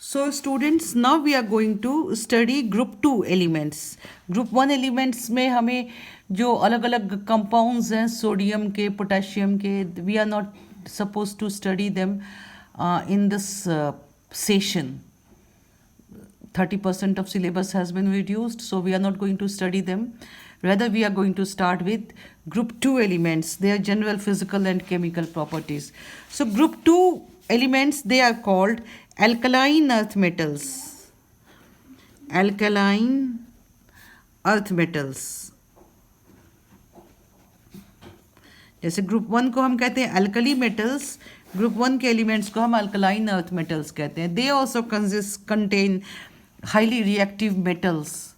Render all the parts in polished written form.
So students, now we are going to study group 2 elements. Group 1 elements में हमें जो अलग अलग compounds हैं सोडियम के पोटेशियम के, we are not supposed to study them in this session. 30% of syllabus has been reduced, so we are not going to study them. Rather, we are going to start with group 2 elements, their general physical and chemical properties. So group 2 elements, they are called alkaline earth metals. Alkaline earth metals. जैसे group 1 को हम कहते हैं alkali metals, group 1 के elements को हम alkaline earth metals कहते हैं. They also contain highly reactive metals.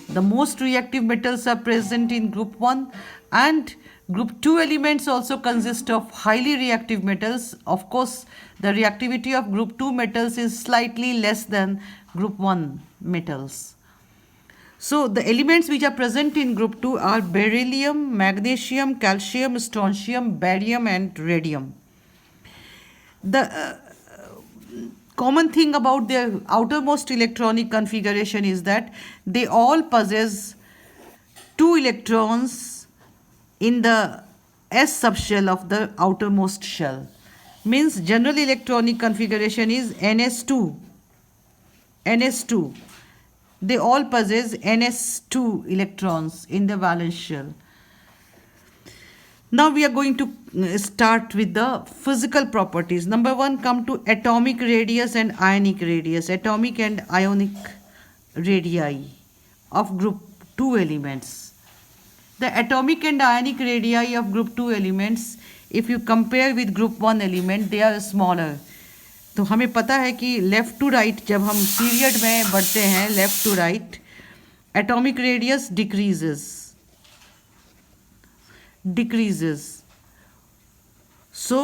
The most reactive metals are present in group 1, and group 2 elements also consist of highly reactive metals. Of course, the reactivity of group 2 metals is slightly less than group 1 metals. So the elements which are present in group 2 are beryllium, magnesium, calcium, strontium, barium and radium. The common thing about their outermost electronic configuration is that they all possess 2 electrons in the s subshell of the outermost shell. Means general electronic configuration is ns2. They all possess ns2 electrons in the valence shell. Now we are going to start with the physical properties. Number 1, come to atomic radius and ionic radius. Atomic and ionic radii of group 2 elements. The atomic and ionic radii of group 2 elements, if you compare with group 1 element, they are smaller. तो हमें पता है कि left to right जब हम period में बढ़ते हैं, left to right, atomic radius decreases. So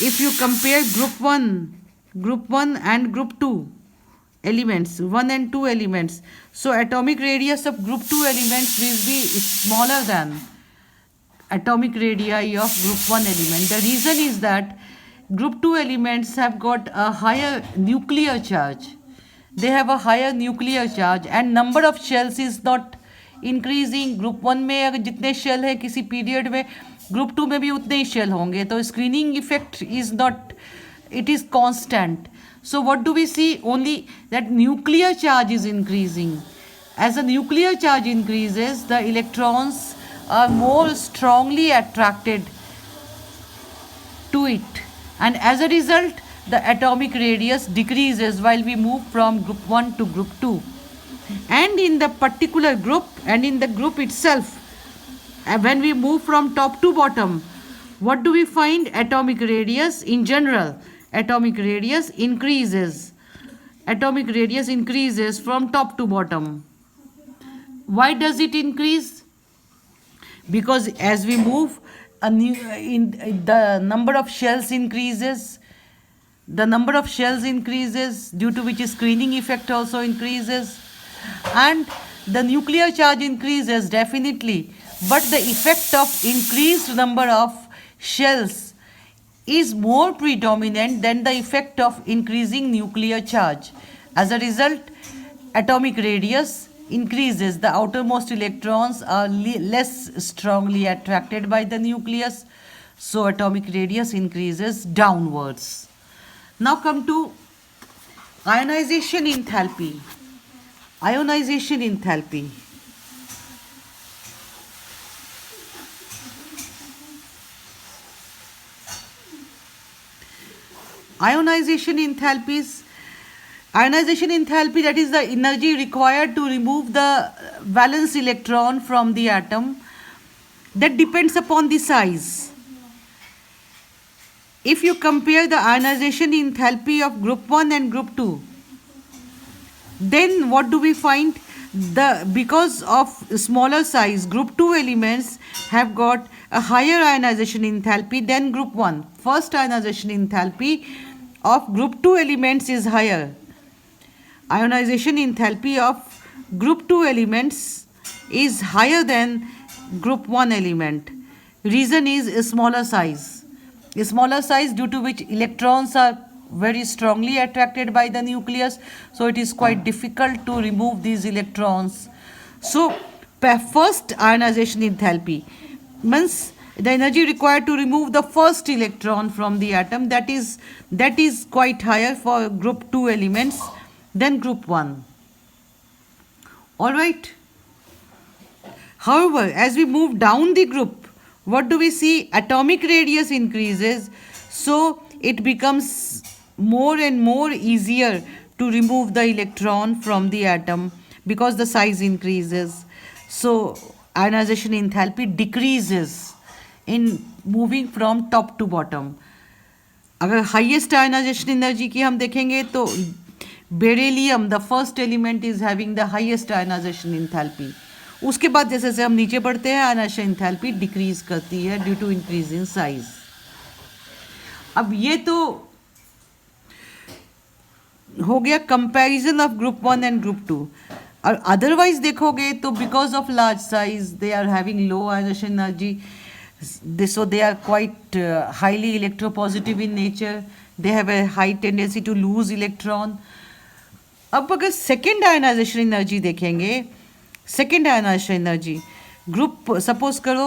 if you compare group 1 and group 2 elements, 1 and 2 elements, so atomic radius of group 2 elements will be smaller than atomic radii of group 1 element. The reason is that group 2 elements have got a higher nuclear charge. They have a higher nuclear charge and number of shells is not increasing. Group 1 में अगर जितने shell हैं किसी period में, group 2 में भी उतने ही shell होंगे. तो screening effect is not, it is constant. So what do we see? Only that nuclear charge is increasing. As a nuclear charge increases, the electrons are more strongly attracted to it, and as a result the atomic radius decreases while we move from group 1 to group 2. And in the particular group and in the group itself, when we move from top to bottom, what do we find? Atomic radius in general, atomic radius increases from top to bottom. Why does it increase? Because as we move, the number of shells increases, due to which screening effect also increases, and the nuclear charge increases definitely, but the effect of increased number of shells is more predominant than the effect of increasing nuclear charge. As a result, atomic radius increases. The outermost electrons are less strongly attracted by the nucleus, so atomic radius increases downwards. Now come to ionization enthalpy. Ionization enthalpy. Ionization enthalpy, that is the energy required to remove the valence electron from the atom, that depends upon the size. If you compare the ionization enthalpy of group 1 and group 2, then what do we find? Because of smaller size, group 2 elements have got a higher ionization enthalpy than group 1. First ionization enthalpy of group 2 elements is higher. Ionization enthalpy of group 2 elements is higher than group 1 element. Reason is a smaller size. A smaller size due to which electrons are very strongly attracted by the nucleus, so it is quite difficult to remove these electrons. So first ionization enthalpy means the energy required to remove the first electron from the atom, that is quite higher for group 2 elements than group 1. All right. However, as we move down the group, what do we see? Atomic radius increases, so it becomes more and more easier to remove the electron from the atom because the size increases. So ionization enthalpy decreases in moving from top to bottom. अगर highest ionisation energy की हम देखेंगे तो beryllium the first element is having the highest ionisation enthalpy. उसके बाद जैसे जैसे हम नीचे बढ़ते हैं आयनाइजेशन एंथैल्पी डिक्रीज करती है due to increase in size. अब ये तो हो गया comparison of group 1 and group 2. और अदरवाइज देखोगे तो because of large size they are having low ionisation energy, so they are quite highly electropositive in nature. They have a high tendency to lose electron. अब अगर second ionization energy देखेंगे, second ionization energy group suppose करो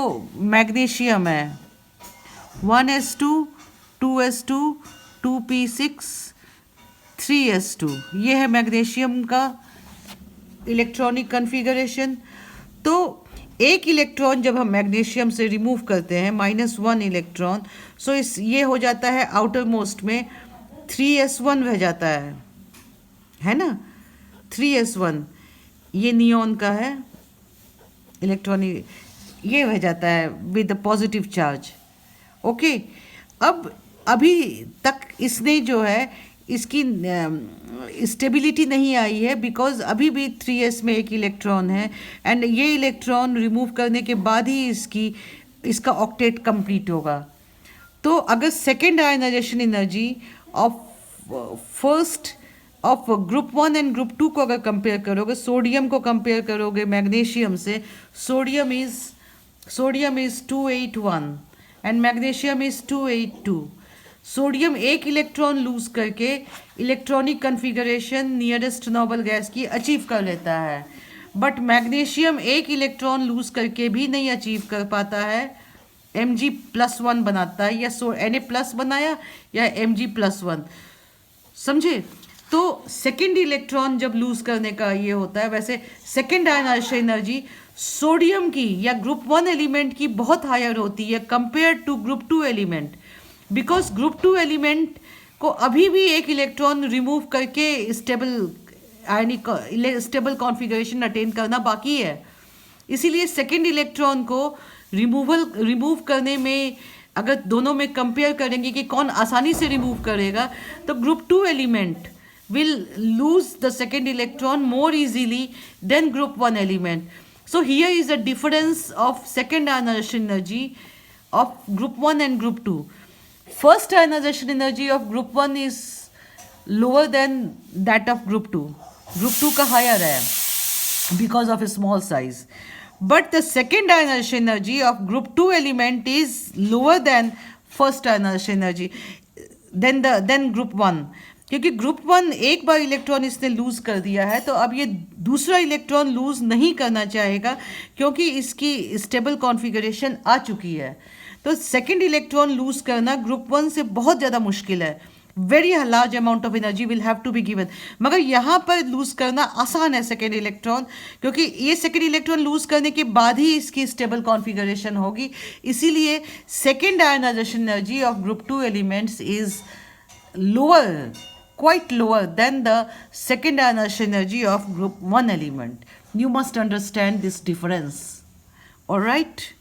magnesium है 1s2 2s2 2p6 3s2, ये है magnesium का electronic configuration. तो एक इलेक्ट्रॉन जब हम मैग्नीशियम से रिमूव करते हैं -1 इलेक्ट्रॉन, सो इस ये हो जाता है आउटर मोस्ट में 3s1 रह जाता है ना. 3s1 ये नियॉन का है इलेक्ट्रॉनिक, ये रह जाता है विद पॉजिटिव चार्ज. ओके, अब अभी तक इसने जो है इसकी स्टेबिलिटी नहीं आई है बिकॉज अभी भी 3s में एक इलेक्ट्रॉन है एंड ये इलेक्ट्रॉन रिमूव करने के बाद ही इसका ऑक्टेट कंप्लीट होगा. तो अगर second ionization energy of first of group 1 and group 2 को अगर कंपेयर करोगे, सोडियम को कंपेयर करोगे मैग्नीशियम से, sodium is 281 and magnesium is 282. Sodium एक इलेक्ट्रॉन लूज करके electronic configuration nearest noble gas की अचीव कर लेता है, बट मैग्नीशियम एक इलेक्ट्रॉन लूज करके भी नहीं अचीव कर पाता है. Mg+1 बनाता है, या Na+ बनाया या Mg+1, समझे. तो सेकेंड इलेक्ट्रॉन जब लूज करने का ये होता है, वैसे सेकेंड आयनाइजेशन एनर्जी सोडियम की या ग्रुप 1 एलिमेंट की बहुत हायर होती है compare to group 2 element, because group 2 element को अभी भी एक इलेक्ट्रॉन रिमूव करके स्टेबल कॉन्फ़िगरेशन अटेन करना बाकी है. इसीलिए सेकेंड इलेक्ट्रॉन को रिमूव करने में अगर दोनों में कंपेयर करेंगे कि कौन आसानी से रिमूव करेगा, तो group 2 element will lose the second electron more easily than group 1 element. So here is a difference of second ionization energy of group 1 and group 2. First ionization energy of group 1 is lower than that of group 2. Group 2 का higher है because of a small size. But the second ionization energy of group 2 element is lower than first ionization energy than group 1. क्योंकि group 1 एक बार electron इसने loose कर दिया है, तो अब ये दूसरा इलेक्ट्रॉन लूज़ नहीं करना चाहेगा क्योंकि इसकी स्टेबल कॉन्फ़िगरेशन आ चुकी है. तो सेकंड इलेक्ट्रॉन लूज़ करना ग्रुप 1 से बहुत ज़्यादा मुश्किल है. Very large amount of energy will have to be given. मगर यहाँ पर लूज़ करना आसान है सेकेंड इलेक्ट्रॉन, क्योंकि ये सेकेंड इलेक्ट्रॉन लूज़ करने के बाद ही इसकी स्टेबल कॉन्फ़िगरेशन होगी. इसीलिए second ionization energy of group 2 elements is lower, quite lower than the second ionization energy of group 1 element. You must understand this difference. All right.